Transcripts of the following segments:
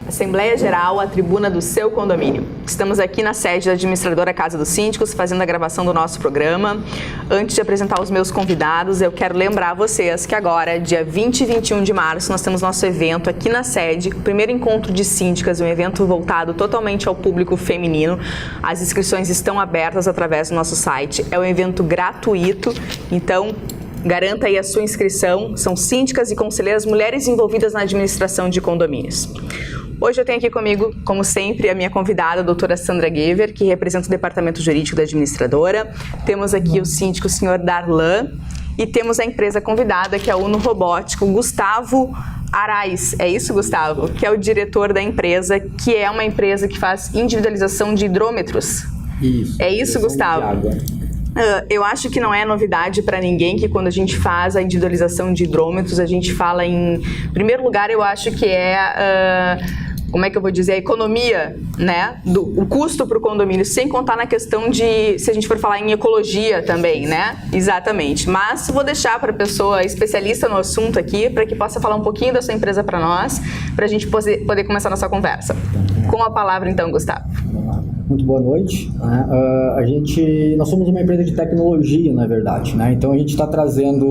Assembleia Geral, a tribuna do seu condomínio. Estamos aqui na sede da administradora Casa dos Síndicos, fazendo a gravação do nosso programa. Antes de apresentar os meus convidados, eu quero lembrar a vocês que agora, dia 20 e 21 de março, nós temos nosso evento aqui na sede, o primeiro encontro de síndicas, um evento voltado totalmente ao público feminino. As inscrições estão abertas através do nosso site. É um evento gratuito, então garanta aí a sua inscrição. São síndicas e conselheiras mulheres envolvidas na administração de condomínios. Hoje eu tenho aqui comigo, como sempre, a minha convidada, a doutora Sandra Gever, que representa o departamento jurídico da administradora. Temos aqui o síndico, o senhor Darlan, e temos a empresa convidada, que é a Uno Robótico, Gustavo Arais. É isso, Gustavo? Que é o diretor da empresa, que é uma empresa que faz individualização de hidrômetros. Isso. É isso, Gustavo? Eu acho que não é novidade para ninguém que quando a gente faz a individualização de hidrômetros, a gente fala em primeiro lugar, eu acho que é como é que eu vou dizer, a economia, né, o custo para o condomínio, sem contar na questão de, se a gente for falar em ecologia também, né, exatamente. Mas vou deixar para a pessoa especialista no assunto aqui, para que possa falar um pouquinho da sua empresa para nós, para a gente poder começar a nossa conversa. Com a palavra então, Gustavo. Muito boa noite. Nós somos uma empresa de tecnologia, na verdade, né? Então a gente está trazendo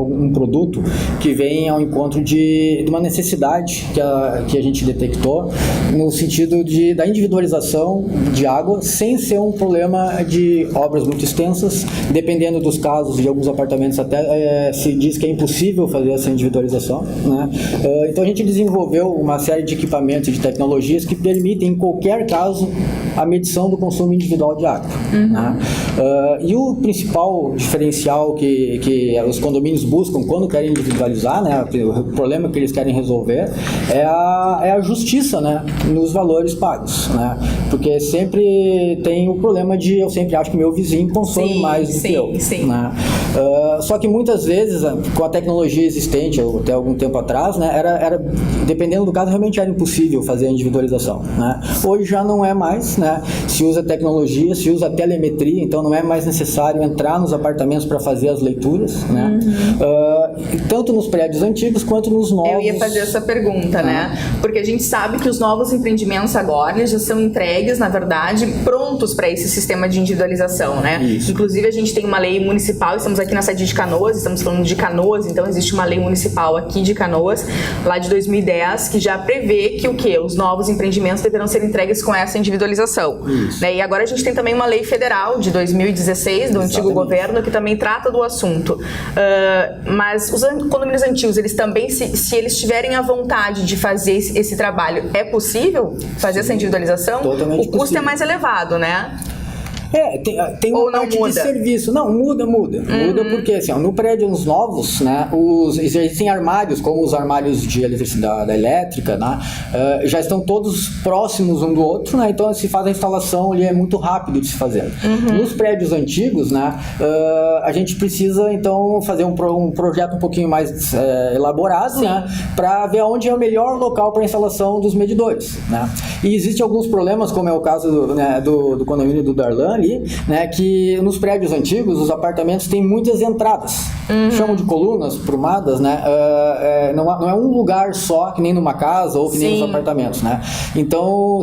um produto que vem ao encontro de uma necessidade que a gente detectou no sentido da individualização de água, sem ser um problema de obras muito extensas. Dependendo dos casos, de alguns apartamentos até se diz que é impossível fazer essa individualização, né? Então a gente desenvolveu uma série de equipamentos e de tecnologias que permitem, em qualquer caso, a medição do consumo individual de água. Né? E o principal diferencial que os condomínios buscam quando querem individualizar, né, o problema que eles querem resolver é a justiça, né, nos valores pagos. Né? Porque sempre tem o problema de eu sempre acho que meu vizinho consome mais do que eu. Né? Só que muitas vezes, com a tecnologia existente, até algum tempo atrás, né, dependendo do caso, realmente era impossível fazer a individualização. Né? Hoje já não é mais, né? Se usa tecnologia, se usa telemetria, então não é mais necessário entrar nos apartamentos para fazer as leituras, né? Tanto nos prédios antigos quanto nos novos. Eu ia fazer essa pergunta, né? Porque a gente sabe que os novos empreendimentos agora já são entregues, na verdade, prontos para esse sistema de individualização, né? Isso. Inclusive a gente tem uma lei municipal, estamos aqui na sede de Canoas, estamos falando de Canoas, então existe uma lei municipal aqui de Canoas, lá de 2010, que já prevê que os novos empreendimentos deverão ser entregues com essa individualização. Né? E agora a gente tem também uma lei federal de 2016, do antigo governo, que também trata do assunto. Mas os condomínios antigos, eles também, se eles tiverem a vontade de fazer esse trabalho, é possível fazer essa individualização? Totalmente o custo possível. É mais elevado, né? Tem uma parte de serviço. Não, muda porque assim, no prédio nos novos, né, existem armários, como os armários de eletricidade elétrica, né, já estão todos próximos um do outro, né, então se faz a instalação ali, é muito rápido de se fazer. Nos prédios antigos, né, a gente precisa então fazer um projeto um pouquinho mais elaborado, né, para ver onde é o melhor local para a instalação dos medidores, né. E existem alguns problemas, como é o caso do condomínio do Darlan, né, que nos prédios antigos os apartamentos têm muitas entradas, chamam de colunas prumadas, né, não é um lugar só, que nem numa casa ou que nem nos apartamentos, né. Então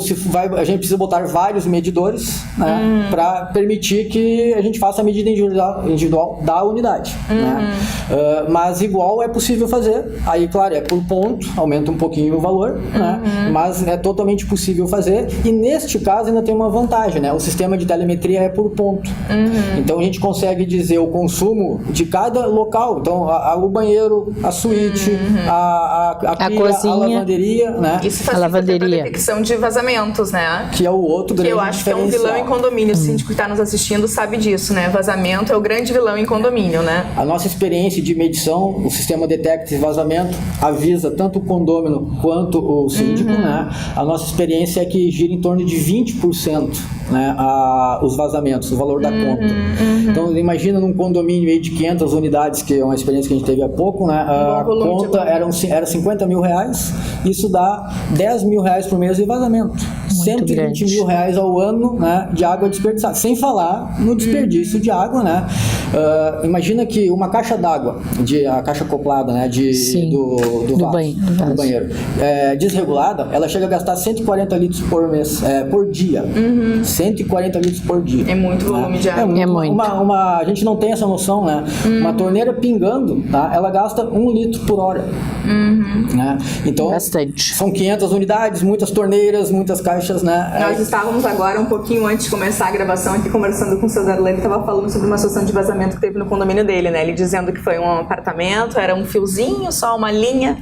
a gente precisa botar vários medidores, né, para permitir que a gente faça a medida individual da unidade, né. Mas igual é possível fazer, aí claro, é por ponto, aumenta um pouquinho o valor, né, mas é totalmente possível fazer, e neste caso ainda tem uma vantagem, né, o sistema de telemetria é por ponto. Então a gente consegue dizer o consumo de cada local. Então o banheiro, a suíte, a pia, cozinha, a lavanderia, né? Isso facilita a detecção de vazamentos, né? Que é o outro grande diferencial. Eu acho que é um vilão em condomínio. O síndico que está nos assistindo sabe disso, né? Vazamento é o grande vilão em condomínio, né? A nossa experiência de medição, o sistema detecta vazamento, avisa tanto o condômino quanto o síndico, né? A nossa experiência é que gira em torno de 20%, né? Os vazamentos, o valor da conta. Então, imagina num condomínio aí de 500 unidades, que é uma experiência que a gente teve há pouco, né? A conta era 50 mil reais, isso dá 10 mil reais por mês de vazamento. 120 mil reais ao ano, né, de água desperdiçada. Sem falar no desperdício de água, né? Imagina que uma caixa d'água, a caixa acoplada, né, do banheiro, desregulada, ela chega a gastar 140 litros por mês, por dia. 140 litros por dia. É muito volume de água. É muito. A gente não tem essa noção, né? Uma torneira pingando, tá? Ela gasta 1 litro por hora. Né? Então, bastante. São 500 unidades, muitas torneiras, muitas caixas, né? Nós estávamos agora, um pouquinho antes de começar a gravação, aqui conversando com o seu Darlan, ele estava falando sobre uma situação de vazamento que teve no condomínio dele, né? Ele dizendo que foi um apartamento, era um fiozinho, só uma linha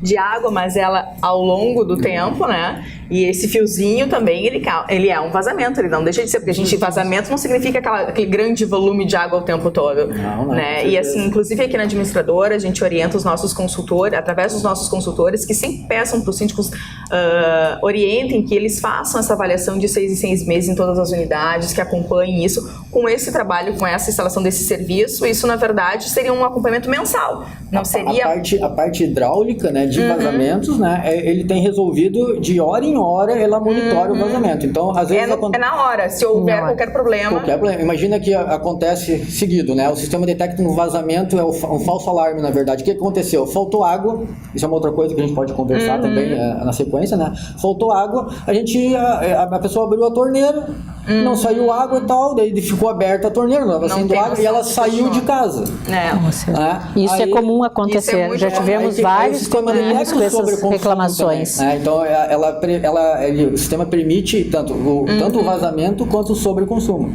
de água, mas ela ao longo do tempo, né? E esse fiozinho também, ele é um vazamento, ele não deixa de ser, porque vazamento não significa aquele grande volume de água o tempo todo, né? E assim, inclusive aqui na administradora, a gente orienta os nossos consultores, através dos nossos consultores, que sempre peçam para os síndicos, orientem que eles façam essa avaliação de 6 em 6 meses em todas as unidades, que acompanhem isso, com esse trabalho, com essa instalação desse serviço. Isso, na verdade, seria um acompanhamento mensal, não seria... A parte hidráulica, né, de vazamentos, né, ele tem resolvido de hora em hora, ela monitora o vazamento. Então, às vezes... É na hora, se houver qualquer problema. Imagina que acontece seguido, né, o sistema detecta um vazamento, é um falso alarme, na verdade. O que aconteceu? Faltou água, isso é uma outra coisa que a gente pode conversar também na sequência, né, faltou água, a pessoa abriu a torneira, não saiu água e tal, daí ficou aberta a torneira, não estava saindo água, e ela saiu de casa. Isso é comum acontecer, já tivemos vários condomínios com essas reclamações. Também, né? Então, o sistema permite tanto o vazamento quanto o sobreconsumo.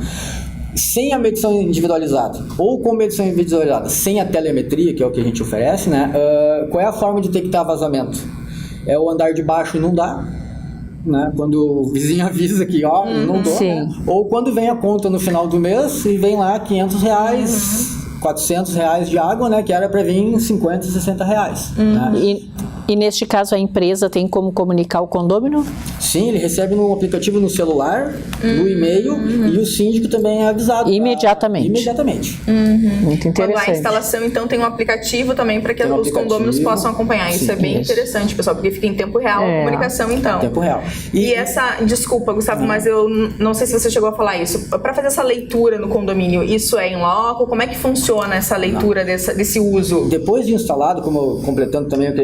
Sem a medição individualizada, ou com medição individualizada, sem a telemetria, que é o que a gente oferece, né? Qual é a forma de detectar vazamento? É o andar de baixo inundar, né? Quando o vizinho avisa que inundou, né? Ou quando vem a conta no final do mês e vem lá R$500, R$400 de água, né? Que era para vir R$50, R$60. Né? E neste caso a empresa tem como comunicar o condômino? Sim, ele recebe no aplicativo no celular, no e-mail, e o síndico também é avisado. Imediatamente. Muito interessante. Quando a instalação, então, tem um aplicativo também para que os condôminos possam acompanhar. Isso é bem interessante, pessoal, porque fica em tempo real a comunicação, então. Tempo real. E essa, desculpa, Gustavo, mas eu não sei se você chegou a falar isso. Para fazer essa leitura no condomínio, isso é em loco? Como é que funciona essa leitura desse uso? Depois de instalado, completando também o que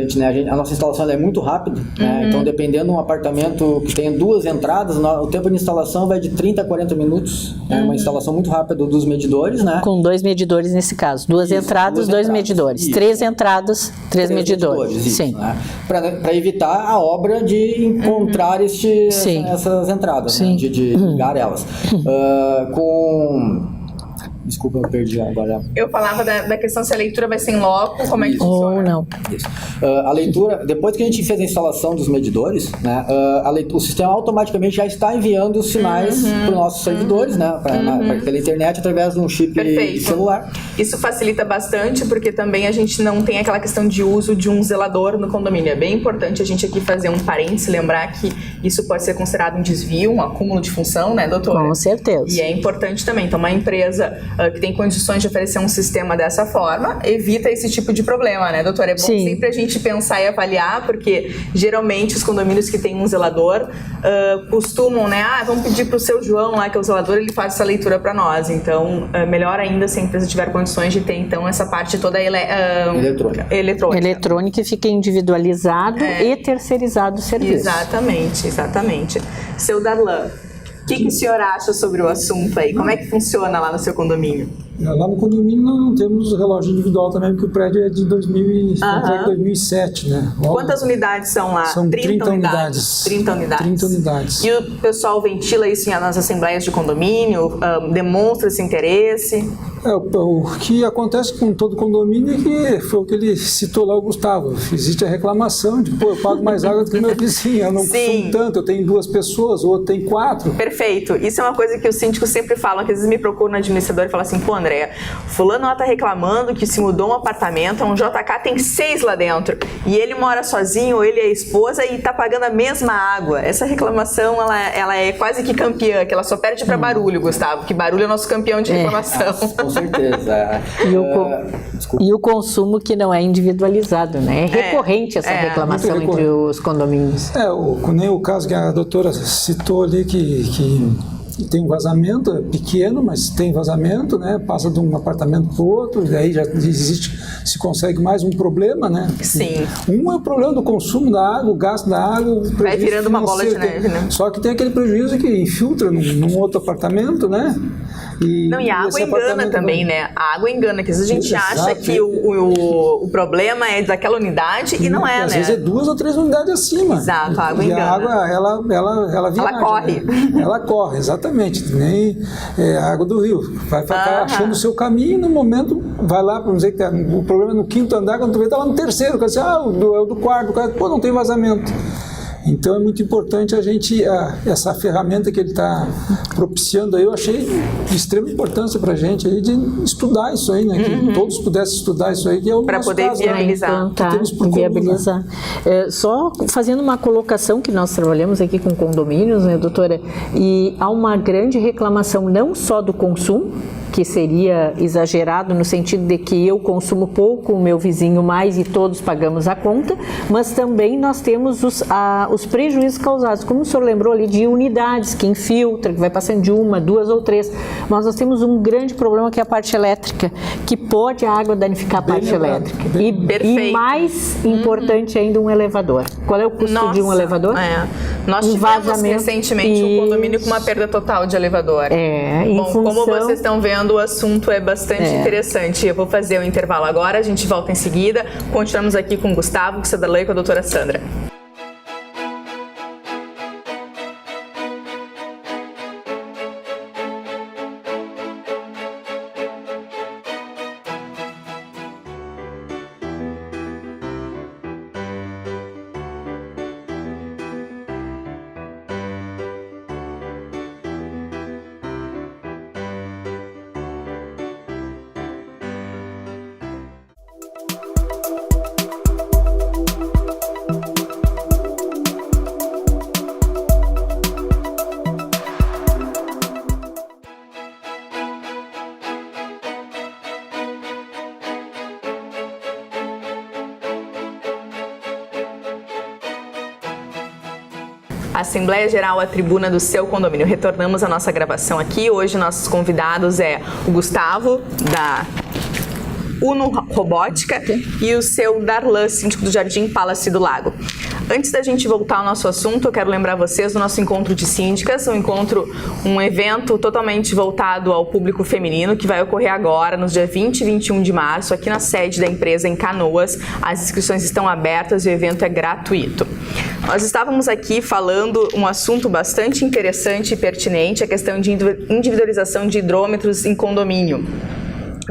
a nossa instalação é muito rápida, né? Então, dependendo de um apartamento que tenha 2 entradas, o tempo de instalação vai de 30 a 40 minutos. É uma instalação muito rápida dos medidores, né? Com 2 medidores nesse caso. 2 entradas, 2 medidores. Isso. 3 entradas, 3 medidores. Isso, sim. Né? Para evitar a obra de encontrar essas entradas, né? De ligar elas. Desculpa, eu perdi agora. Eu falava da questão se a leitura vai ser em loco, como é que funciona? Ou não. Isso. A leitura, depois que a gente fez a instalação dos medidores, né, o sistema automaticamente já está enviando os sinais para os nossos servidores, né, pela internet, através de um chip celular. Isso facilita bastante, porque também a gente não tem aquela questão de uso de um zelador no condomínio. É bem importante a gente aqui fazer um parênteses, lembrar que isso pode ser considerado um desvio, um acúmulo de função, né, doutora? Com certeza. E é importante também. Então, uma empresa que tem condições de oferecer um sistema dessa forma, evita esse tipo de problema, né, doutora? É bom sempre a gente pensar e avaliar, porque geralmente os condomínios que têm um zelador costumam, né, vamos pedir para o seu João lá, que é o zelador, ele faz essa leitura para nós. Então, melhor ainda se a empresa tiver condições de ter, então, essa parte toda eletrônica e fica individualizado e terceirizado o serviço. Exatamente. Seu Darlan, o que o senhor acha sobre o assunto aí? Como é que funciona lá no seu condomínio? Lá no condomínio não temos relógio individual também, porque o prédio é de 2007, né? Quantas unidades são lá? São 30 unidades. 30 unidades. E o pessoal ventila isso nas assembleias de condomínio? Demonstra esse interesse? O que acontece com todo condomínio é que foi o que ele citou lá, o Gustavo. Existe a reclamação de, eu pago mais água do que meu vizinho, eu não consumo tanto, eu tenho 2 pessoas, o outro tem 4. Perfeito. Isso é uma coisa que os síndicos sempre falam, que às vezes me procuram no administrador e falam assim, André, fulano está reclamando que se mudou um apartamento, um JK, tem 6 lá dentro, e ele mora sozinho, ou ele é a esposa, e está pagando a mesma água. Essa reclamação, ela é quase que campeã, que ela só perde para barulho, Gustavo, que barulho é o nosso campeão de reclamação. Com certeza. E o consumo que não é individualizado, né? É recorrente essa reclamação entre os condomínios. Nem o caso que a doutora citou ali, que e tem um vazamento, é pequeno, mas tem vazamento, né? Passa de um apartamento para o outro, e daí já existe, se consegue mais um problema, né? Sim. Um é o problema do consumo da água, o gasto da água, vai virando uma bola de neve, né? Só que tem aquele prejuízo que infiltra num outro apartamento, né? E a água engana também, né? A água engana, que às vezes a gente acha que o problema é daquela unidade e não é, às né? vezes é 2 ou 3 unidades acima. Exato, a água engana. E a água, ela viaja, ela corre. Né? Ela corre, exatamente. Nem a água do rio. Vai achando o seu caminho e no momento vai lá, vamos dizer que o problema é no 5º andar, quando tu vê, tá lá no 3º. Quer dizer, o do 4º, pô, não tem vazamento. Então é muito importante a gente, essa ferramenta que ele está propiciando aí, eu achei de extrema importância para a gente aí de estudar isso aí, né? Que todos pudessem estudar isso aí, que é o para poder caso, viabilizar. Né? Viabilizar. Só fazendo uma colocação que nós trabalhamos aqui com condomínios, né, doutora? E há uma grande reclamação não só do consumo, que seria exagerado no sentido de que eu consumo pouco, o meu vizinho mais e todos pagamos a conta, mas também nós temos os prejuízos causados, como o senhor lembrou ali, de unidades que infiltra, que vai passando de 1, 2 ou 3, mas nós temos um grande problema que é a parte elétrica, que pode a água danificar a parte elétrica. E mais importante ainda, um elevador. Qual é o custo de um elevador? Nós tivemos recentemente um condomínio com uma perda total de elevador. Como vocês estão vendo, o assunto é bastante interessante. Eu vou fazer o intervalo agora, a gente volta em seguida. Continuamos aqui com o Gustavo, com o Cedalã e com a doutora Sandra. Assembleia Geral, a tribuna do seu condomínio. Retornamos à nossa gravação aqui. Hoje nossos convidados é o Gustavo, da Uno Robótica, e o seu Darlan, síndico do Jardim Palace do Lago. Antes da gente voltar ao nosso assunto, eu quero lembrar vocês do nosso encontro de síndicas, um evento totalmente voltado ao público feminino, que vai ocorrer agora, nos dias 20 e 21 de março, aqui na sede da empresa em Canoas. As inscrições estão abertas e o evento é gratuito. Nós estávamos aqui falando um assunto bastante interessante e pertinente, a questão de individualização de hidrômetros em condomínio.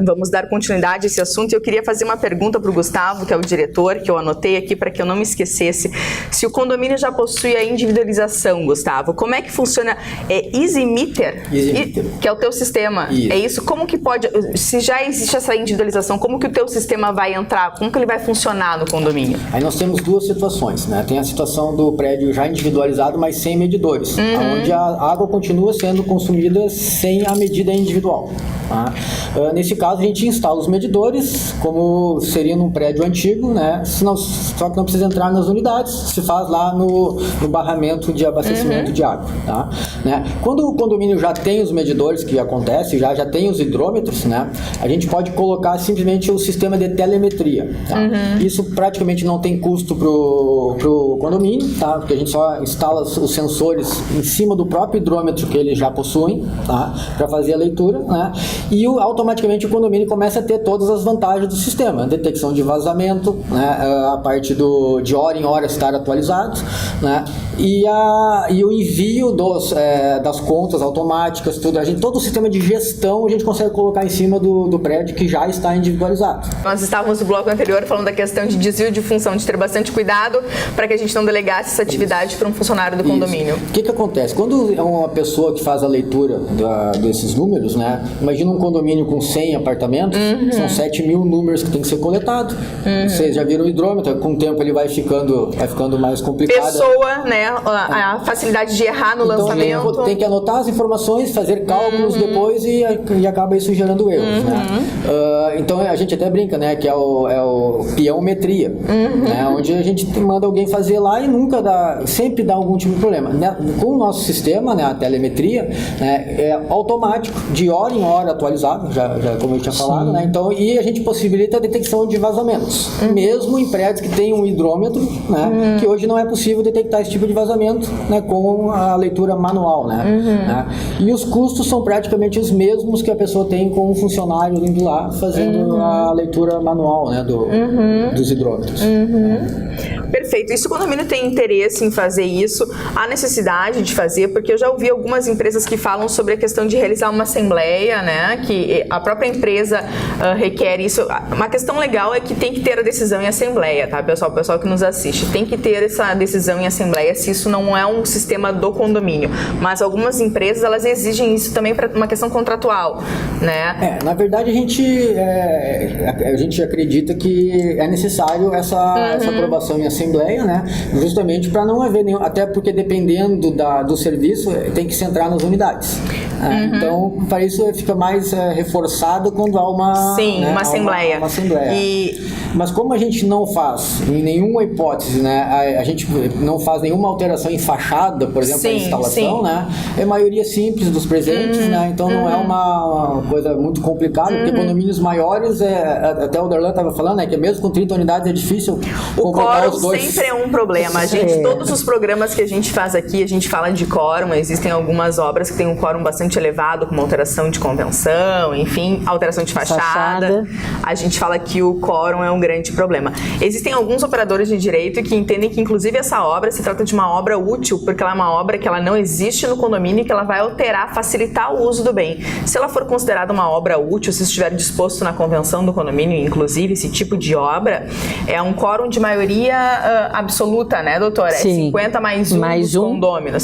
Vamos dar continuidade a esse assunto e eu queria fazer uma pergunta para o Gustavo, que é o diretor, que eu anotei aqui para que eu não me esquecesse. Se o condomínio já possui a individualização, Gustavo, como é que funciona? É Easy Meter, que é o teu sistema. Isso. É isso? Como que pode, se já existe essa individualização, como que o teu sistema vai entrar? Como que ele vai funcionar no condomínio? Aí nós temos duas situações, né? Tem a situação do prédio já individualizado, mas sem medidores, onde a água continua sendo consumida sem a medida individual. Tá? Nesse caso, a gente instala os medidores, como seria num prédio antigo, né? Só que não precisa entrar nas unidades, se faz lá no barramento de abastecimento de água. Tá? Né? Quando o condomínio já tem os medidores, que acontece, já tem os hidrômetros, né? A gente pode colocar simplesmente o sistema de telemetria. Tá? Isso praticamente não tem custo pro condomínio, tá? Porque a gente só instala os sensores em cima do próprio hidrômetro que eles já possuem, tá? Para fazer a leitura, né? E automaticamente o condomínio começa a ter todas as vantagens do sistema, detecção de vazamento, né, a parte de hora em hora estar atualizados, né, e o envio das contas automáticas, tudo. Todo o sistema de gestão a gente consegue colocar em cima do prédio que já está individualizado. Nós estávamos no bloco anterior falando da questão de desvio de função, de ter bastante cuidado para que a gente não delegasse essa atividade para um funcionário do condomínio. O que acontece? Quando é uma pessoa que faz a leitura desses números, né, imagina um condomínio com 100 apartamentos, são 7.000 números que tem que ser coletado. Vocês já viram o hidrômetro, com o tempo ele vai ficando mais complicado. Pessoa, né, né, a facilidade de errar no então, lançamento. Tem que anotar as informações, fazer cálculos depois e acaba isso gerando erros, né? Então a gente até brinca, né, que é o peãometria, né, onde a gente manda alguém fazer lá e sempre dá algum tipo de problema. Com o nosso sistema, né, a telemetria, né, é automático, de hora em hora atualizado, já como eu tinha falado, né? Então, e a gente possibilita a detecção de vazamentos, mesmo em prédios que tem um hidrômetro, né, que hoje não é possível detectar esse tipo de vazamento, né, com a leitura manual, né? E os custos são praticamente os mesmos que a pessoa tem com um funcionário indo lá fazendo a leitura manual, né, dos hidrômetros. Perfeito. E se o condomínio tem interesse em fazer isso, há necessidade de fazer, porque eu já ouvi algumas empresas que falam sobre a questão de realizar uma assembleia, né, que a própria empresa requer isso. Uma questão legal é que tem que ter a decisão em assembleia, tá, pessoal? O pessoal que nos assiste, tem que ter essa decisão em assembleia, se isso não é um sistema do condomínio. Mas algumas empresas, elas exigem isso também para uma questão contratual, né? Na verdade, a gente acredita que é necessário essa aprovação em assembleia, né? Justamente para não haver nenhum, até porque dependendo do serviço, tem que se entrar nas unidades. Então, para isso fica mais reforçado quando há uma assembleia. Uma assembleia. Mas como a gente não faz, em nenhuma hipótese, né, a gente não faz nenhuma alteração em fachada, por exemplo, a instalação, né, é maioria simples dos presentes, né, então não é uma coisa muito complicada, porque condomínios maiores, até o Darlan estava falando, né, que mesmo com 30 unidades é difícil completar os dois. Sempre é um problema. Todos os programas que a gente faz aqui, a gente fala de quórum, existem algumas obras que têm um quórum bastante elevado, como alteração de convenção, enfim, alteração de fachada. A gente fala que o quórum é um grande problema. Existem alguns operadores de direito que entendem que, inclusive, essa obra se trata de uma obra útil, porque ela é uma obra que ela não existe no condomínio e que ela vai alterar, facilitar o uso do bem. Se ela for considerada uma obra útil, se estiver disposto na convenção do condomínio, inclusive, esse tipo de obra, é um quórum de maioria absoluta, né, doutora? Sim. É 50 mais um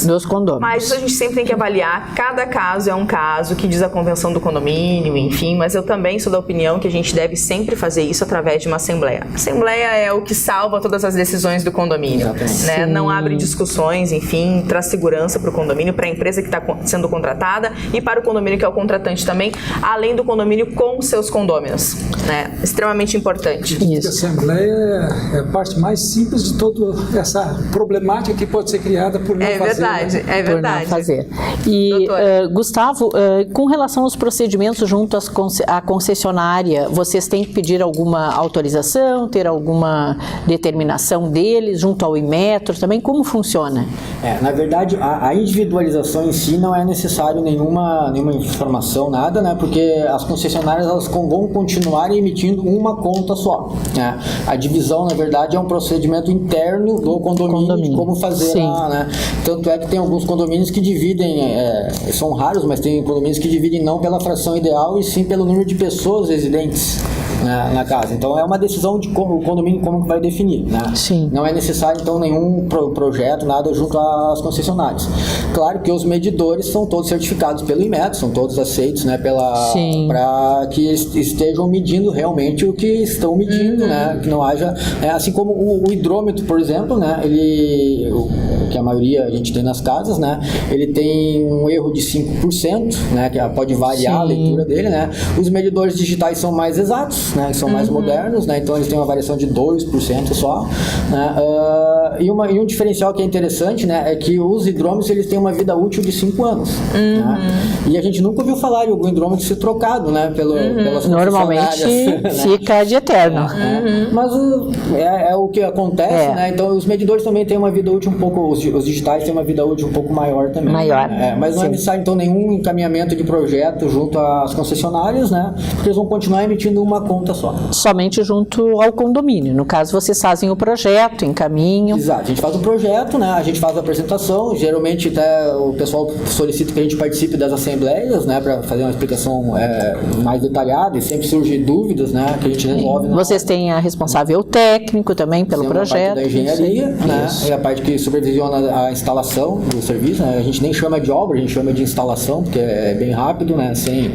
dos condôminos. Mas a gente sempre tem que avaliar, cada caso é um caso, que diz a convenção do condomínio, enfim, mas eu também sou da opinião que a gente deve sempre fazer isso através de uma assembleia. A assembleia é o que salva todas as decisões do condomínio, né? Não abre discussões, enfim, traz segurança para o condomínio, para a empresa que está sendo contratada e para o condomínio que é o contratante também, além do condomínio com seus condôminos, né? Extremamente importante. A assembleia é a parte mais simples de toda essa problemática que pode ser criada por não fazer. É verdade. Por não fazer. E, Gustavo, com relação aos procedimentos junto à concessionária, vocês têm que pedir alguma autorização, ter alguma determinação deles junto ao Inmetro também? Como funciona? Na verdade, a individualização em si não é necessário nenhuma informação, nada, né? Porque as concessionárias elas vão continuar emitindo uma conta só, né? A divisão, na verdade, é um procedimento interno do condomínio. De como fazer, né? Tanto é que tem alguns condomínios que dividem, são raros, mas tem condomínios que dividem não pela fração ideal e sim pelo número de pessoas residentes na casa. Então é uma decisão de o condomínio como que vai definir, né? Sim. Não é necessário então nenhum projeto, nada junto às concessionárias. Claro que os medidores são todos certificados pelo Inmetro, são todos aceitos, né, para que eles estejam medindo realmente o que estão medindo, né? Que não haja, assim como o hidrômetro, por exemplo, né? Que a maioria a gente tem nas casas, né? Ele tem um erro de 5%, né? Que pode variar a leitura dele, né? Os medidores digitais são mais exatos, né? São mais modernos, né? Então eles têm uma variação de 2% só, né? E um diferencial que é interessante, né? É que os hidrômetros eles têm uma vida útil de 5 anos, né? E a gente nunca ouviu falar de algum hidrômetro ser trocado, né? Pelas Normalmente né? Fica de eterno. Mas é o que acontece, né? Então os medidores também têm uma vida útil um pouco, os digitais têm uma vida útil um pouco maior também. Mas não é necessário então nenhum encaminhamento de projeto junto às concessionárias, né? Porque eles vão continuar emitindo uma conta só. Somente junto ao condomínio. No caso, vocês fazem o projeto, encaminham. Exato. A gente faz o projeto, né? A gente faz a apresentação. Geralmente até o pessoal solicita que a gente participe das assembleias, né? Para fazer uma explicação mais detalhada e sempre surgem dúvidas, né? Que a gente resolve. Vocês têm a responsável técnico também pelo projeto. A parte da engenharia, né? É a parte que supervisiona a instalação do serviço, né? A gente nem chama de obra, a gente chama de instalação, porque é bem rápido, né? Sem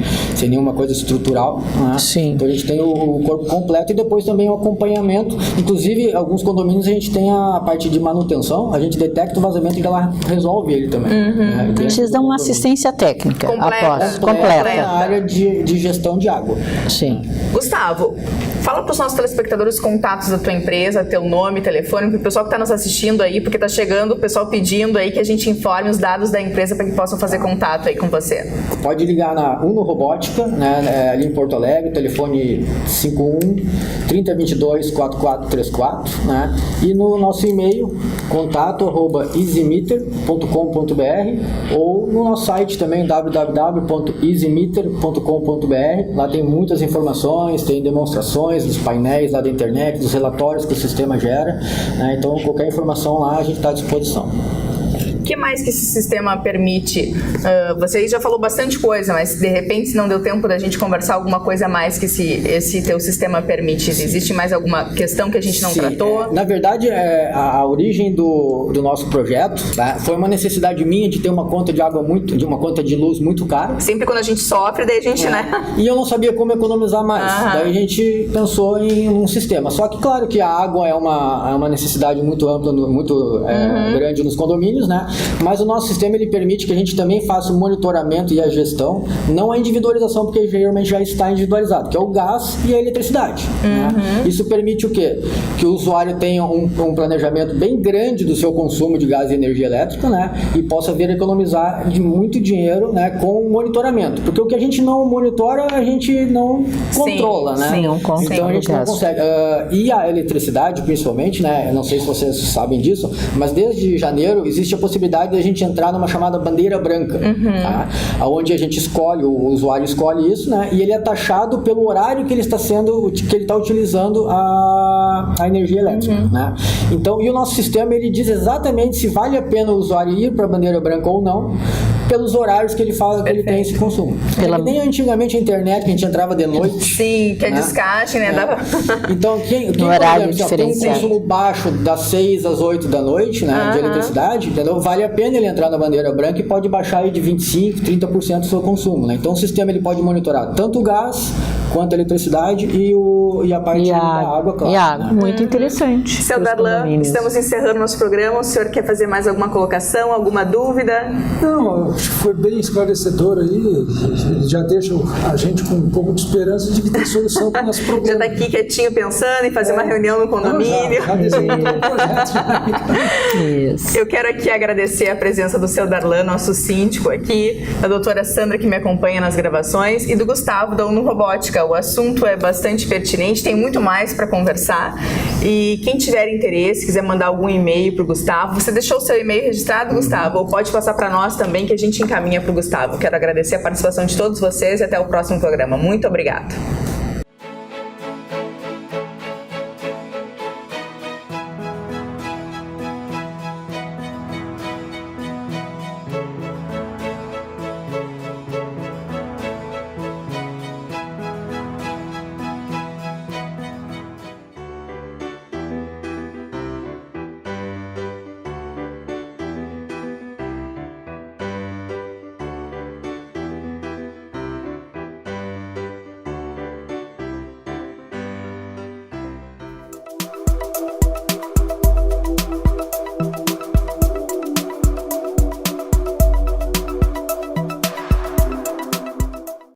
nenhuma coisa estrutural, né? Sim. Então a gente tem o corpo completo e depois também o acompanhamento. Inclusive, alguns condomínios a gente tem a parte parte de manutenção, a gente detecta o vazamento e ela resolve ele também. Né? Vocês dão uma assistência técnica após, completa. Na área de gestão de água. Sim. Gustavo, fala para os nossos telespectadores os contatos da tua empresa, teu nome, telefone, para o pessoal que está nos assistindo aí, porque está chegando o pessoal pedindo aí que a gente informe os dados da empresa para que possam fazer contato aí com você. Pode ligar na Uno Robótica, né, ali em Porto Alegre, telefone 51-3022-4434, né, e no nosso e-mail, contato@easymeter.com.br, ou no nosso site também, www.easymeter.com.br. Lá tem muitas informações, tem demonstrações dos painéis lá da internet, dos relatórios que o sistema gera, né, então qualquer informação lá a gente está à disposição. O que mais que esse sistema permite? Você já falou bastante coisa, mas de repente, se não deu tempo da gente conversar alguma coisa a mais que esse teu sistema permite, existe mais alguma questão que a gente não tratou? Na verdade, a origem do nosso projeto, tá, foi uma necessidade minha de ter uma conta de água uma conta de luz muito cara. Sempre quando a gente sofre, daí a gente, né? E eu não sabia como economizar mais. Daí a gente pensou em um sistema. Só que claro que a água é uma necessidade muito ampla, muito grande nos condomínios, né? Mas o nosso sistema ele permite que a gente também faça o monitoramento e a gestão, não a individualização, porque geralmente já está individualizado, que é o gás e a eletricidade. Né? Isso permite o quê? Que o usuário tenha um planejamento bem grande do seu consumo de gás e energia elétrica, né? E possa vir a economizar muito dinheiro, né? Com o monitoramento. Porque o que a gente não monitora, a gente não controla, né? Sim, não controla. Então a gente não consegue. E a eletricidade, principalmente, né? Eu não sei se vocês sabem disso, mas desde janeiro existe a possibilidade de a gente entrar numa chamada bandeira branca, tá? Onde a gente escolhe, o usuário escolhe isso, né? E ele é taxado pelo horário que ele está utilizando a energia elétrica, né? Então, e o nosso sistema ele diz exatamente se vale a pena o usuário ir para a bandeira branca ou não, pelos horários que ele fala que ele tem esse consumo. Nem antigamente a internet, que a gente entrava de noite. Sim, que é descarte, né? Então, quem por exemplo, tem um consumo baixo das 6 às 8 da noite, né, de eletricidade, entendeu? Vale a pena ele entrar na bandeira branca e pode baixar aí de 25%, 30% do seu consumo, né? Então, o sistema ele pode monitorar tanto o gás quanto a eletricidade e a parte da água, claro. E a água, muito interessante. Seu Darlan, estamos encerrando nosso programa. O senhor quer fazer mais alguma colocação, alguma dúvida? Não, acho que foi bem esclarecedor aí. Ele já deixa a gente com um pouco de esperança de que tem solução para o nosso problema. Já está aqui quietinho pensando em fazer uma reunião no condomínio. Já desenhou o projeto. Isso. Eu quero aqui agradecer a presença do seu Darlan, nosso síndico aqui, da doutora Sandra, que me acompanha nas gravações, e do Gustavo, da Uno Robótica. O assunto é bastante pertinente, tem muito mais para conversar. E quem tiver interesse, quiser mandar algum e-mail para o Gustavo, você deixou o seu e-mail registrado, Gustavo? Ou pode passar para nós também, que a gente encaminha para o Gustavo. Quero agradecer a participação de todos vocês e até o próximo programa. Muito obrigada.